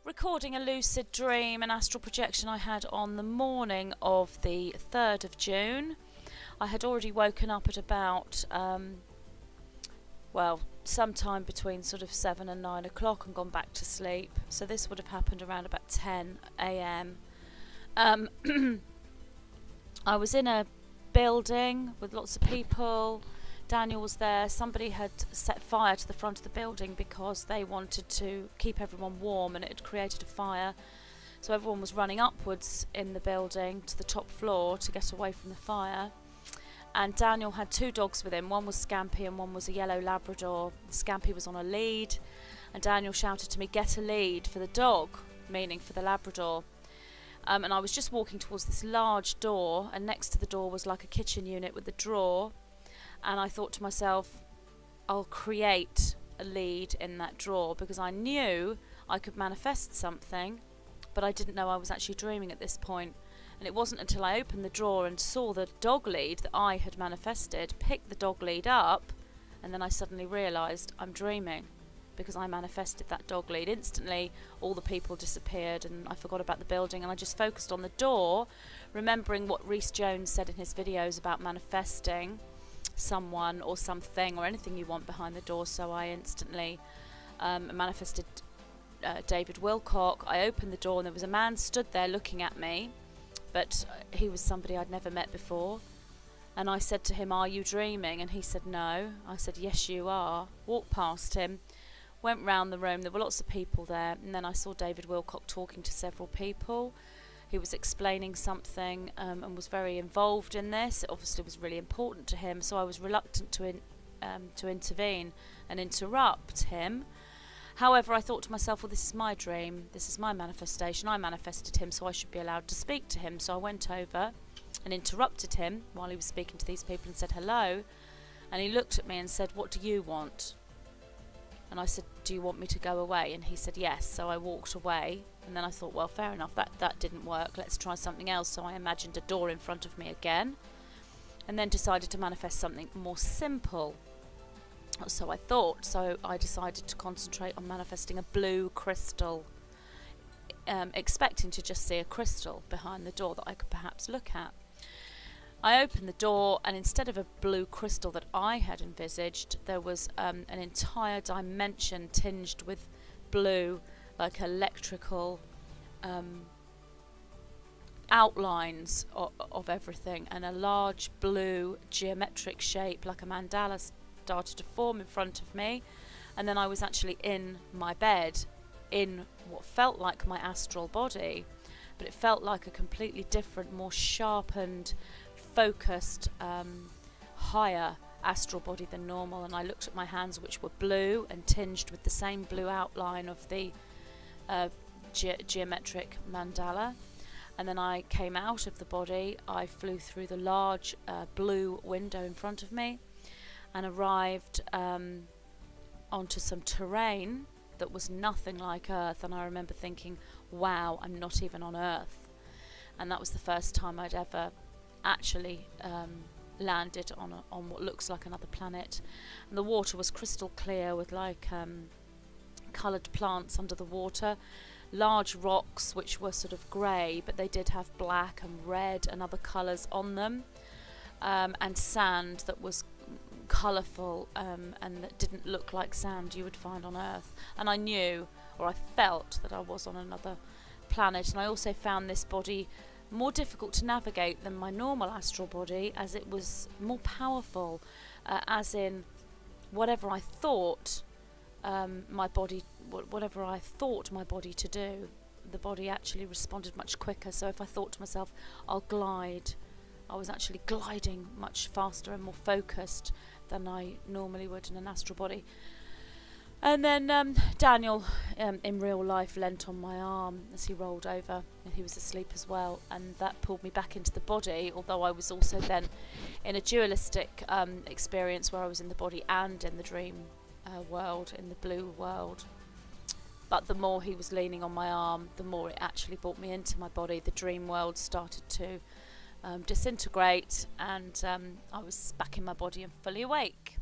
recording a lucid dream, an astral projection I had on the morning of the 3rd of June. I had already woken up at about, sometime between sort of 7 and 9 o'clock and gone back to sleep. So this would have happened around about 10 a.m. I was in a building with lots of people. Daniel was there. Somebody had set fire to the front of the building because they wanted to keep everyone warm, and it had created a fire. So everyone was running upwards in the building to the top floor to get away from the fire. And Daniel had 2 dogs with him. One was Scampy and one was a yellow Labrador. Scampy was on a lead, and Daniel shouted to me, "Get a lead for the dog," meaning for the Labrador. And I was just walking towards this large door, and next to the door was like a kitchen unit with a drawer. And I thought to myself, I'll create a lead in that drawer, because I knew I could manifest something, but I didn't know I was actually dreaming at this point. And it wasn't until I opened the drawer and saw the dog lead that I had manifested, picked the dog lead up, and then I suddenly realised I'm dreaming, because I manifested that dog lead. Instantly, all the people disappeared and I forgot about the building, and I just focused on the door, remembering what Rhys Jones said in his videos about manifesting someone or something or anything you want behind the door. So I instantly manifested David Wilcock. I opened the door and there was a man stood there looking at me, but he was somebody I'd never met before. And I said to him, "Are you dreaming?" And he said, "No." I said, "Yes, you are." Walked past him, went round the room. There were lots of people there, and then I saw David Wilcock talking to several people. He was explaining something and was very involved in this. It obviously was really important to him, so I was reluctant to intervene and interrupt him. However, I thought to myself, well, this is my dream, this is my manifestation. I manifested him, so I should be allowed to speak to him. So I went over and interrupted him while he was speaking to these people and said hello. And he looked at me and said, "What do you want?" And I said, "Do you want me to go away?" And he said yes. So I walked away, and then I thought, well, fair enough, that didn't work, let's try something else. So I imagined a door in front of me again, and then decided to manifest something more simple. So I thought, so I decided to concentrate on manifesting a blue crystal, expecting to just see a crystal behind the door that I could perhaps look at. I opened the door, and instead of a blue crystal that I had envisaged, there was an entire dimension tinged with blue, like electrical outlines of everything, and a large blue geometric shape like a mandala started to form in front of me. And then I was actually in my bed, in what felt like my astral body, but it felt like a completely different, more sharpened, focused, higher astral body than normal. And I looked at my hands, which were blue and tinged with the same blue outline of the geometric mandala. And then I came out of the body. I flew through the large blue window in front of me and arrived onto some terrain that was nothing like Earth. And I remember thinking, wow, I'm not even on Earth. And that was the first time I'd ever actually landed on what looks like another planet. And the water was crystal clear with like coloured plants under the water, large rocks which were sort of grey, but they did have black and red and other colours on them, and sand that was colourful and that didn't look like sand you would find on Earth. And I knew, or I felt, that I was on another planet. And I also found this body more difficult to navigate than my normal astral body, as it was more powerful, as in whatever I thought whatever I thought my body to do, the body actually responded much quicker. So if I thought to myself, I'll glide, I was actually gliding much faster and more focused than I normally would in an astral body. And then Daniel, in real life, leant on my arm as he rolled over, and he was asleep as well, and that pulled me back into the body, although I was also then in a dualistic experience where I was in the body and in the dream world, in the blue world. But the more he was leaning on my arm, the more it actually brought me into my body. The dream world started to disintegrate, and I was back in my body and fully awake.